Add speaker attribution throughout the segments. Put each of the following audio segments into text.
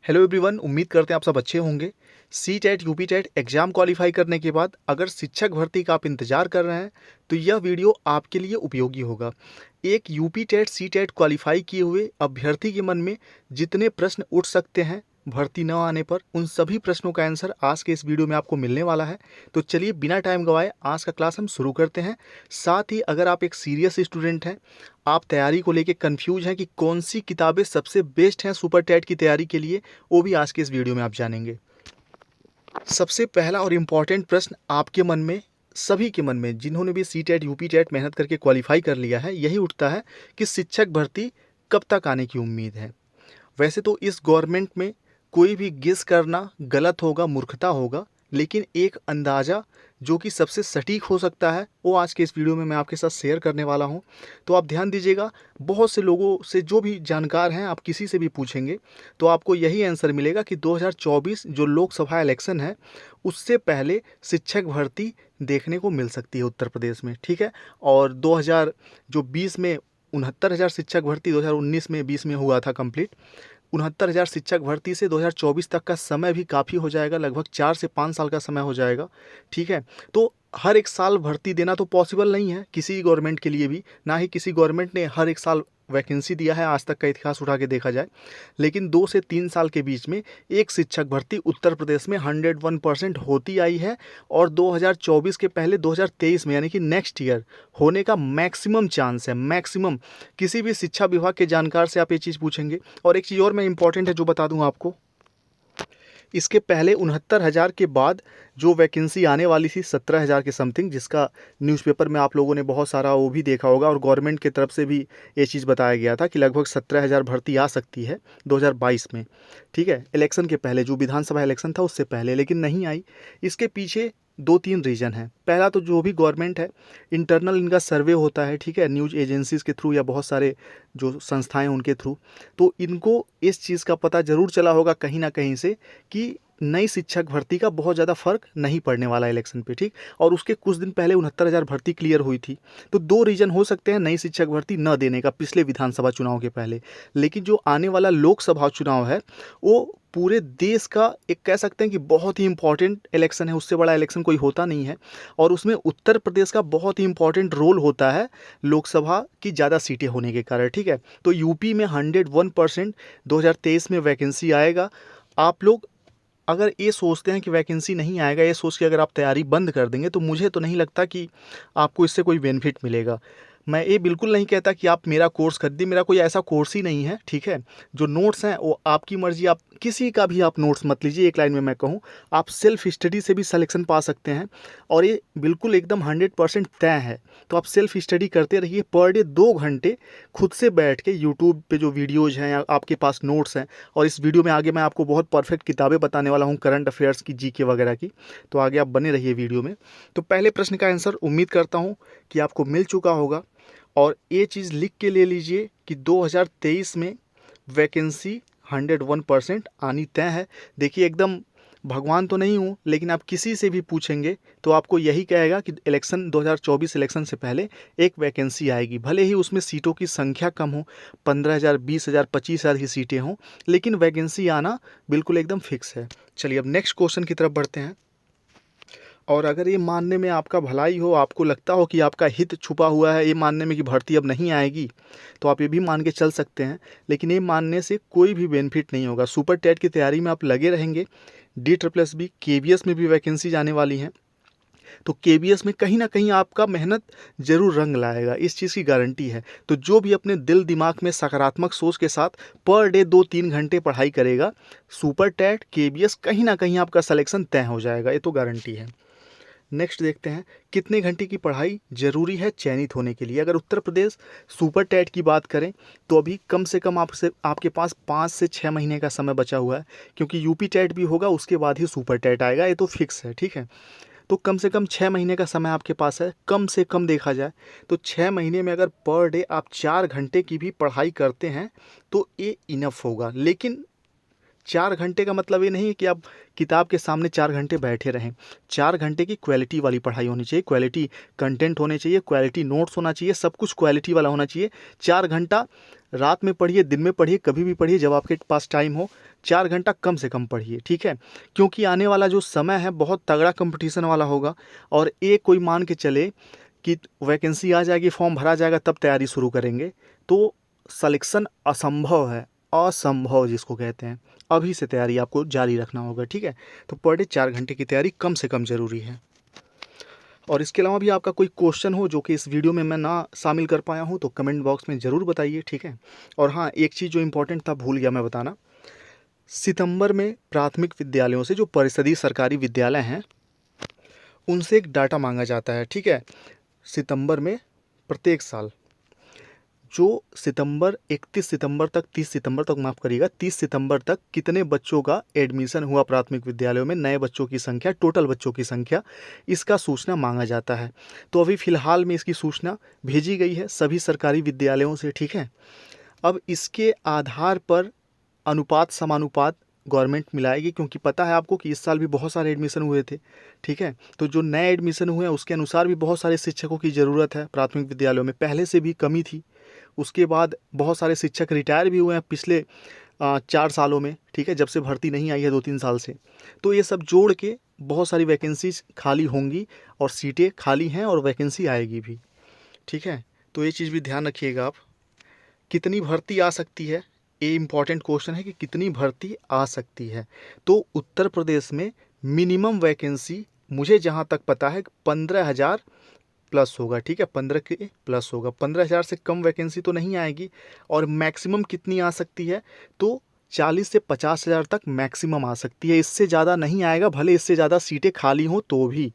Speaker 1: Hello everyone, उम्मीद करते हैं आप सब अच्छे होंगे। C TET UP TET exam qualify करने के बाद अगर शिक्षक भर्ती का आप इंतज़ार कर रहे हैं तो यह वीडियो आपके लिए उपयोगी होगा। एक UP TET C TET qualify किए हुए अभ्यर्थी के मन में जितने प्रश्न उठ सकते हैं भर्ती न आने पर, उन सभी प्रश्नों का आंसर आज के इस वीडियो में आपको मिलने वाला है। तो चलिए बिना टाइम गवाए आज का क्लास हम शुरू करते हैं। साथ ही अगर आप एक सीरियस स्टूडेंट हैं, आप तैयारी को लेके कंफ्यूज हैं कि कौन सी किताबें सबसे बेस्ट हैं सुपर टेट की तैयारी के लिए, वो भी आज के इस वीडियो में आप जानेंगे। सबसे पहला और इम्पॉर्टेंट प्रश्न आपके मन में, सभी के मन में जिन्होंने भी सी टेट यूपी टेट मेहनत करके क्वालिफाई कर लिया है, यही उठता है कि शिक्षक भर्ती कब तक आने की उम्मीद है। वैसे तो इस गवर्नमेंट में कोई भी गेस करना गलत होगा, मूर्खता होगा, लेकिन एक अंदाज़ा जो कि सबसे सटीक हो सकता है वो आज के इस वीडियो में मैं आपके साथ शेयर करने वाला हूं। तो आप ध्यान दीजिएगा, बहुत से लोगों से जो भी जानकार हैं, आप किसी से भी पूछेंगे तो आपको यही आंसर मिलेगा कि 2024 जो लोकसभा इलेक्शन है उससे पहले शिक्षक भर्ती देखने को मिल सकती है उत्तर प्रदेश में, ठीक है। और 2020 में 69,000 शिक्षक भर्ती 2019 में 20 में हुआ था कंप्लीट। 69,000 शिक्षक भर्ती से 2024 तक का समय भी काफ़ी हो जाएगा, लगभग 4 से 5 साल का समय हो जाएगा, ठीक है। तो हर एक साल भर्ती देना तो पॉसिबल नहीं है किसी गवर्नमेंट के लिए भी, ना ही किसी गवर्नमेंट ने हर एक साल वैकेंसी दिया है आज तक का इतिहास उठा के देखा जाए। लेकिन 2 से 3 साल के बीच में एक शिक्षक भर्ती उत्तर प्रदेश में 101% होती आई है और 2024 के पहले 2023 में यानी कि नेक्स्ट ईयर होने का मैक्सिमम चांस है, मैक्सिमम। किसी भी शिक्षा विभाग के जानकार से आप ये चीज़ पूछेंगे। और एक चीज़ और मैं इंपॉर्टेंट है जो बता दूं आपको, इसके पहले 69,000 के बाद जो वैकेंसी आने वाली थी 17,000 के समथिंग, जिसका न्यूज़पेपर में आप लोगों ने बहुत सारा वो भी देखा होगा और गवर्नमेंट की तरफ से भी ये चीज़ बताया गया था कि लगभग 17,000 भर्ती आ सकती है 2022 में, ठीक है, इलेक्शन के पहले, जो विधानसभा इलेक्शन था उससे पहले, लेकिन नहीं आई। इसके पीछे 2-3 रीज़न है। पहला तो जो भी गवर्नमेंट है, इंटरनल इनका सर्वे होता है, ठीक है, न्यूज़ एजेंसीज़ के थ्रू या बहुत सारे जो संस्थाएं उनके थ्रू, तो इनको इस चीज़ का पता ज़रूर चला होगा कहीं ना कहीं से कि नई शिक्षक भर्ती का बहुत ज़्यादा फर्क नहीं पड़ने वाला इलेक्शन पे, ठीक। और उसके कुछ दिन पहले 69,000 भर्ती क्लियर हुई थी। तो 2 रीज़न हो सकते हैं नई शिक्षक भर्ती न देने का पिछले विधानसभा चुनाव के पहले। लेकिन जो आने वाला लोकसभा चुनाव है वो पूरे देश का एक कह सकते हैं कि बहुत ही इंपॉर्टेंट इलेक्शन है, उससे बड़ा इलेक्शन कोई होता नहीं है। और उसमें उत्तर प्रदेश का बहुत ही इंपॉर्टेंट रोल होता है लोकसभा की ज़्यादा सीटें होने के कारण, ठीक है। तो यूपी में 101% 2023 में वैकेंसी आएगा। आप लोग अगर ये सोचते हैं कि वैकेंसी नहीं आएगा, ये सोच के अगर आप तैयारी बंद कर देंगे, तो मुझे तो नहीं लगता कि आपको इससे कोई बेनिफिट मिलेगा। मैं ये बिल्कुल नहीं कहता कि आप मेरा कोर्स खरीदिए, मेरा कोई ऐसा कोर्स ही नहीं है, ठीक है। जो नोट्स हैं वो आपकी मर्ज़ी, आप किसी का भी आप नोट्स मत लीजिए। एक लाइन में मैं कहूँ, आप सेल्फ स्टडी से भी सिलेक्शन पा सकते हैं और ये बिल्कुल एकदम 100% तय है। तो आप सेल्फ स्टडी करते रहिए, पर डे 2 घंटे खुद से बैठ के यूट्यूब पे जो वीडियोज़ हैं या आपके पास नोट्स हैं, और इस वीडियो में आगे मैं आपको बहुत परफेक्ट किताबें बताने वाला हूँ करंट अफेयर्स की, जीके वगैरह की, तो आगे आप बने रहिए वीडियो में। तो पहले प्रश्न का आंसर उम्मीद करता हूँ कि आपको मिल चुका होगा और ये चीज़ लिख के ले लीजिए कि 2023 में वैकेंसी 101% आनी तय है। देखिए, एकदम भगवान तो नहीं हूँ, लेकिन आप किसी से भी पूछेंगे तो आपको यही कहेगा कि इलेक्शन 2024 इलेक्शन से पहले एक वैकेंसी आएगी, भले ही उसमें सीटों की संख्या कम हो, 15,000, 20,000, 25,000 ही सीटें हों, लेकिन वैकेंसी आना बिल्कुल एकदम फिक्स है। चलिए अब नेक्स्ट क्वेश्चन की तरफ बढ़ते हैं। और अगर ये मानने में आपका भलाई हो, आपको लगता हो कि आपका हित छुपा हुआ है ये मानने में कि भर्ती अब नहीं आएगी, तो आप ये भी मान के चल सकते हैं। लेकिन ये मानने से कोई भी बेनिफिट नहीं होगा। सुपर टेट की तैयारी में आप लगे रहेंगे, DSSS KVS में भी वैकेंसी जाने वाली हैं, तो KVS में कहीं ना कहीं आपका मेहनत ज़रूर रंग लाएगा, इस चीज़ की गारंटी है। तो जो भी अपने दिल दिमाग में सकारात्मक सोच के साथ पर डे 2-3 घंटे पढ़ाई करेगा, सुपर टेट KVS कहीं ना कहीं आपका सिलेक्शन तय हो जाएगा, ये तो गारंटी है। नेक्स्ट देखते हैं, कितने घंटे की पढ़ाई ज़रूरी है चयनित होने के लिए। अगर उत्तर प्रदेश सुपर टेट की बात करें तो अभी कम से कम आपके पास 5 से 6 महीने का समय बचा हुआ है, क्योंकि यूपी टेट भी होगा उसके बाद ही सुपर टेट आएगा, ये तो फिक्स है, ठीक है। तो कम से कम 6 महीने का समय आपके पास है, कम से कम देखा जाए तो 6 महीने में अगर पर डे आप 4 घंटे की भी पढ़ाई करते हैं तो ये इनफ होगा। लेकिन 4 घंटे का मतलब ये नहीं है कि आप किताब के सामने 4 घंटे बैठे रहें। 4 घंटे की क्वालिटी वाली पढ़ाई होनी चाहिए, क्वालिटी कंटेंट होने चाहिए, क्वालिटी नोट्स होना चाहिए, सब कुछ क्वालिटी वाला होना चाहिए। 4 घंटा रात में पढ़िए, दिन में पढ़िए, कभी भी पढ़िए जब आपके पास टाइम हो। 4 घंटा कम से कम पढ़िए, ठीक है, क्योंकि आने वाला जो समय है बहुत तगड़ा कंपटीशन वाला होगा। और एक कोई मान के चले कि वैकेंसी आ जाएगी, फॉर्म भरा जाएगा, तब तैयारी शुरू करेंगे तो सिलेक्शन असंभव है, असंभव जिसको कहते हैं। अभी से तैयारी आपको जारी रखना होगा, ठीक है। तो पर डे 4 घंटे की तैयारी कम से कम ज़रूरी है। और इसके अलावा भी आपका कोई क्वेश्चन हो जो कि इस वीडियो में मैं ना शामिल कर पाया हूँ तो कमेंट बॉक्स में ज़रूर बताइए, ठीक है। और हाँ, एक चीज़ जो इम्पोर्टेंट था भूल गया मैं बताना, सितंबर में प्राथमिक विद्यालयों से जो परिषदीय सरकारी विद्यालय हैं उनसे एक डाटा मांगा जाता है, ठीक है, सितंबर में प्रत्येक साल। जो 31 सितंबर तक 30 सितंबर तक माफ़ करिएगा 30 सितंबर तक कितने बच्चों का एडमिशन हुआ प्राथमिक विद्यालयों में, नए बच्चों की संख्या, टोटल बच्चों की संख्या, इसका सूचना मांगा जाता है। तो अभी फ़िलहाल में इसकी सूचना भेजी गई है सभी सरकारी विद्यालयों से, ठीक है। अब इसके आधार पर अनुपात समानुपात गवर्नमेंट मिलाएगी, क्योंकि पता है आपको कि इस साल भी बहुत सारे एडमिशन हुए थे, ठीक है। तो जो नए एडमिशन हुए हैं उसके अनुसार भी बहुत सारे शिक्षकों की ज़रूरत है प्राथमिक विद्यालयों में, पहले से भी कमी थी। उसके बाद बहुत सारे शिक्षक रिटायर भी हुए हैं पिछले 4 सालों में, ठीक है, जब से भर्ती नहीं आई है 2-3 साल से। तो ये सब जोड़ के बहुत सारी वैकेंसीज खाली होंगी और सीटें खाली हैं और वैकेंसी आएगी भी, ठीक है। तो ये चीज़ भी ध्यान रखिएगा आप। कितनी भर्ती आ सकती है, ये इम्पॉर्टेंट क्वेश्चन है कि कितनी भर्ती आ सकती है। तो उत्तर प्रदेश में मिनिमम वैकेंसी मुझे जहाँ तक पता है 15,000 प्लस होगा, ठीक है, 15 के प्लस होगा, 15,000 से कम वैकेंसी तो नहीं आएगी। और मैक्सिमम कितनी आ सकती है, तो 40 से 50,000 तक मैक्सिमम आ सकती है, इससे ज़्यादा नहीं आएगा, भले इससे ज़्यादा सीटें खाली हों तो भी,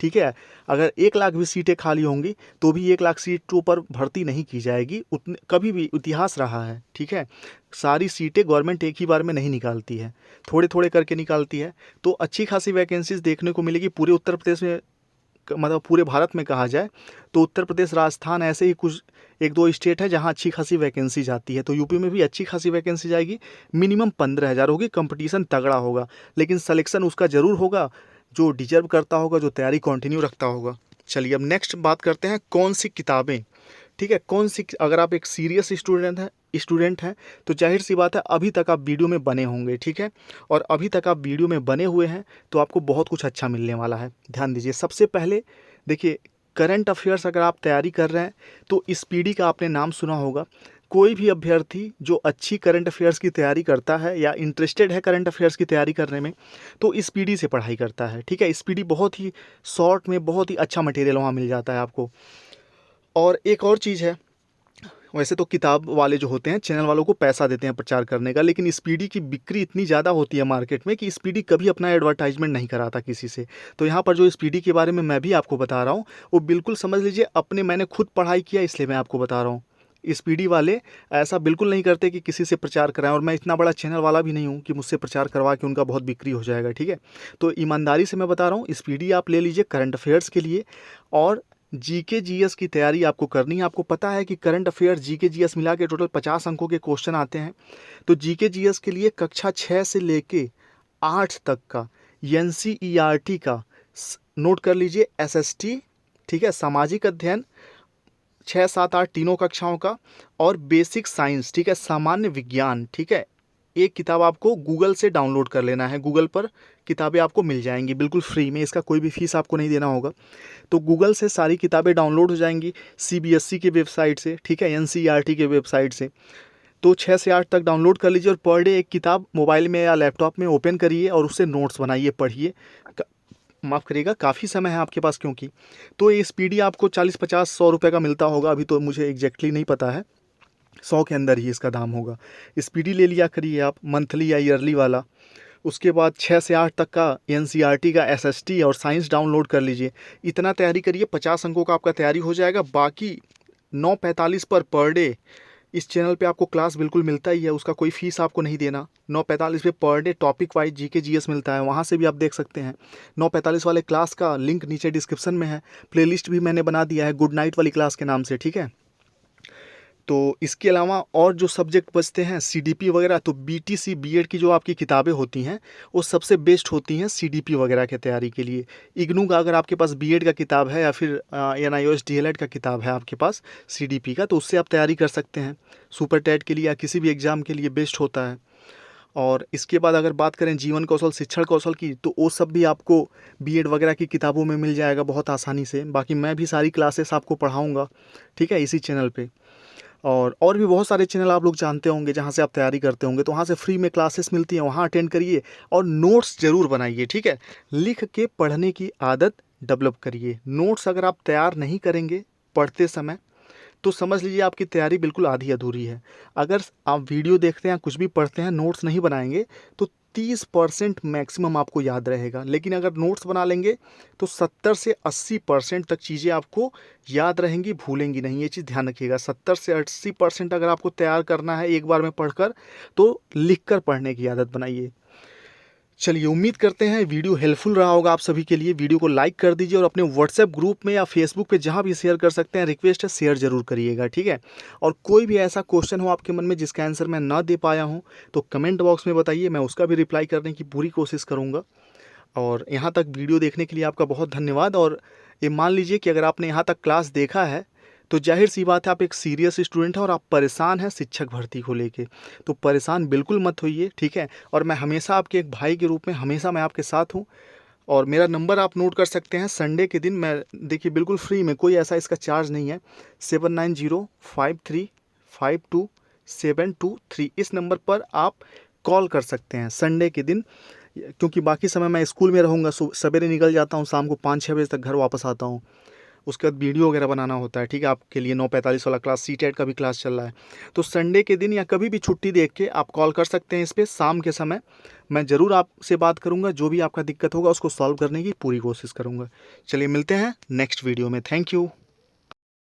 Speaker 1: ठीक है। अगर 1 लाख भी सीटें खाली होंगी तो भी 1 लाख सीटों पर भर्ती नहीं की जाएगी, उतने कभी भी इतिहास रहा है, ठीक है। सारी सीटें गवर्नमेंट एक ही बार में नहीं निकालती है, थोड़े थोड़े करके निकालती है। तो अच्छी खासी वैकेंसीज देखने को मिलेगी पूरे उत्तर प्रदेश में, मतलब पूरे भारत में कहा जाए तो उत्तर प्रदेश, राजस्थान, ऐसे ही कुछ 1-2 स्टेट है जहाँ अच्छी खासी वैकेंसी जाती है। तो यूपी में भी अच्छी खासी वैकेंसी जाएगी, मिनिमम 15,000 होगी, कंपटीशन तगड़ा होगा, लेकिन सिलेक्शन उसका ज़रूर होगा जो डिजर्व करता होगा, जो तैयारी कंटिन्यू रखता होगा। चलिए अब नेक्स्ट बात करते हैं कौन सी किताबें, ठीक है, कौन सी, अगर आप एक सीरियस स्टूडेंट हैं तो जाहिर सी बात है अभी तक आप वीडियो में बने होंगे, ठीक है। और अभी तक आप वीडियो में बने हुए हैं तो आपको बहुत कुछ अच्छा मिलने वाला है। ध्यान दीजिए, सबसे पहले देखिए, करंट अफेयर्स अगर आप तैयारी कर रहे हैं तो स्पीडी का आपने नाम सुना होगा। कोई भी अभ्यर्थी जो अच्छी करंट अफेयर्स की तैयारी करता है या इंटरेस्टेड है करंट अफेयर्स की तैयारी करने में तो स्पीडी से पढ़ाई करता है, ठीक है। स्पीडी बहुत ही शॉर्ट में बहुत ही अच्छा मटेरियल वहाँ मिल जाता है आपको। और एक और चीज़ है, वैसे तो किताब वाले जो होते हैं चैनल वालों को पैसा देते हैं प्रचार करने का, लेकिन स्पीडी की बिक्री इतनी ज़्यादा होती है मार्केट में कि स्पीडी कभी अपना एडवर्टाइजमेंट नहीं कराता किसी से। तो यहाँ पर जो स्पीडी के बारे में मैं भी आपको बता रहा हूँ वो बिल्कुल समझ लीजिए अपने, मैंने खुद पढ़ाई किया इसलिए मैं आपको बता रहा हूँ। स्पीडी वाले ऐसा बिल्कुल नहीं करते कि किसी से प्रचार कराएं, और मैं इतना बड़ा चैनल वाला भी नहीं हूँ कि मुझसे प्रचार करवा के उनका बहुत बिक्री हो जाएगा, ठीक है। तो ईमानदारी से मैं बता रहा हूँ, स्पीडी आप ले लीजिए करंट अफेयर्स के लिए। और जीके जीएस की तैयारी आपको करनी है। आपको पता है कि करंट अफेयर्स जीके जीएस मिला के टोटल 50 अंकों के क्वेश्चन आते हैं। तो जीके जीएस के लिए कक्षा 6 से लेके 8 तक का एनसीईआरटी का नोट कर लीजिए, एसएसटी, ठीक है, सामाजिक अध्ययन 6, 7, 8 तीनों कक्षाओं का, और बेसिक साइंस, ठीक है, सामान्य विज्ञान, ठीक है। एक किताब आपको गूगल से डाउनलोड कर लेना है, गूगल पर किताबें आपको मिल जाएंगी बिल्कुल फ्री में, इसका कोई भी फीस आपको नहीं देना होगा। तो गूगल से सारी किताबें डाउनलोड हो जाएंगी सीबीएसई के वेबसाइट से, ठीक है, एनसीईआरटी के वेबसाइट से। तो 6 से 8 तक डाउनलोड कर लीजिए और पर डे एक किताब मोबाइल में या लैपटॉप में ओपन करिए और उससे नोट्स बनाइए, पढ़िए। माफ़ करिएगा, काफ़ी समय है आपके पास क्योंकि। तो ये स्पीडी आपको 40, 50, 100 रुपये का मिलता होगा, अभी तो मुझे एग्जैक्टली नहीं पता है, 100 के अंदर ही इसका दाम होगा। स्पीडी ले लिया करिए आप, मंथली या ईयरली वाला। उसके बाद 6 से 8 तक का एनसीईआरटी का एसएसटी और साइंस डाउनलोड कर लीजिए। इतना तैयारी करिए, 50 अंकों का आपका तैयारी हो जाएगा। बाकी 9:45 पर डे इस चैनल पे आपको क्लास बिल्कुल मिलता ही है, उसका कोई फीस आपको नहीं देना। 9:45 पे per day topic wise GK GS मिलता है, वहाँ से भी आप देख सकते हैं। 9:45 वाले क्लास का लिंक नीचे डिस्क्रिप्शन में है, प्लेलिस्ट भी मैंने बना दिया है गुड नाइट वाली क्लास के नाम से, ठीक है। तो इसके अलावा और जो सब्जेक्ट बचते हैं सीडीपी वगैरह, तो बीटीसी बीएड की जो आपकी किताबें होती हैं वो सबसे बेस्ट होती हैं सीडीपी वगैरह की तैयारी के लिए। इग्नू का अगर आपके पास बीएड का किताब है या फिर एनआईओएस डीएलएड का किताब है आपके पास सीडीपी का, तो उससे आप तैयारी कर सकते हैं। सुपर टेट के लिए या किसी भी एग्ज़ाम के लिए बेस्ट होता है। और इसके बाद अगर बात करें जीवन कौशल, शिक्षण कौशल की, तो वो सब भी आपको बीएड वगैरह की किताबों में मिल जाएगा बहुत आसानी से। बाकी मैं भी सारी क्लासेस आपको पढ़ाऊँगा, ठीक है, इसी चैनल पे। और भी बहुत सारे चैनल आप लोग जानते होंगे जहाँ से आप तैयारी करते होंगे, तो वहाँ से फ्री में क्लासेस मिलती हैं, वहाँ अटेंड करिए और नोट्स ज़रूर बनाइए, ठीक है। लिख के पढ़ने की आदत डेवलप करिए। नोट्स अगर आप तैयार नहीं करेंगे पढ़ते समय, तो समझ लीजिए आपकी तैयारी बिल्कुल आधी अधूरी है। अगर आप वीडियो देखते हैं, कुछ भी पढ़ते हैं, नोट्स नहीं बनाएंगे तो 30% मैक्सिमम आपको याद रहेगा। लेकिन अगर नोट्स बना लेंगे तो 70 से 80% तक चीज़ें आपको याद रहेंगी, भूलेंगी नहीं। ये चीज़ ध्यान रखिएगा। 70 से 80% अगर आपको तैयार करना है एक बार में पढ़कर, तो लिख कर पढ़ने की आदत बनाइए। चलिए, उम्मीद करते हैं वीडियो हेल्पफुल रहा होगा आप सभी के लिए। वीडियो को लाइक कर दीजिए और अपने व्हाट्सएप ग्रुप में या फेसबुक पे जहाँ भी शेयर कर सकते हैं, रिक्वेस्ट है शेयर ज़रूर करिएगा, ठीक है। और कोई भी ऐसा क्वेश्चन हो आपके मन में जिसका आंसर मैं ना दे पाया हूँ, तो कमेंट बॉक्स में बताइए, मैं उसका भी रिप्लाई करने की पूरी कोशिश करूँगा। और यहाँ तक वीडियो देखने के लिए आपका बहुत धन्यवाद। और ये मान लीजिए कि अगर आपने यहाँ तक क्लास देखा है, तो जाहिर सी बात है आप एक सीरियस स्टूडेंट हैं और आप परेशान हैं शिक्षक भर्ती को लेके। तो परेशान बिल्कुल मत होइए, ठीक है। और मैं हमेशा आपके एक भाई के रूप में हमेशा मैं आपके साथ हूँ। और मेरा नंबर आप नोट कर सकते हैं। संडे के दिन मैं, देखिए, बिल्कुल फ्री में, कोई ऐसा इसका चार्ज नहीं है। 7905352723, इस नंबर पर आप कॉल कर सकते हैं संडे के दिन। क्योंकि बाकी समय मैं स्कूल में रहूँगा, सवेरे निकल जाता हूँ, शाम को 5-6 बजे तक घर वापस आता हूँ। उसके बाद वीडियो वगैरह बनाना होता है, ठीक है, आपके लिए 9:45 वाला क्लास, सीटेट का भी क्लास चल रहा है। तो संडे के दिन या कभी भी छुट्टी देख के आप कॉल कर सकते हैं इस पे शाम के समय। मैं ज़रूर आपसे बात करूँगा, जो भी आपका दिक्कत होगा उसको सॉल्व करने की पूरी कोशिश करूँगा। चलिए, मिलते हैं नेक्स्ट वीडियो में। Thank you.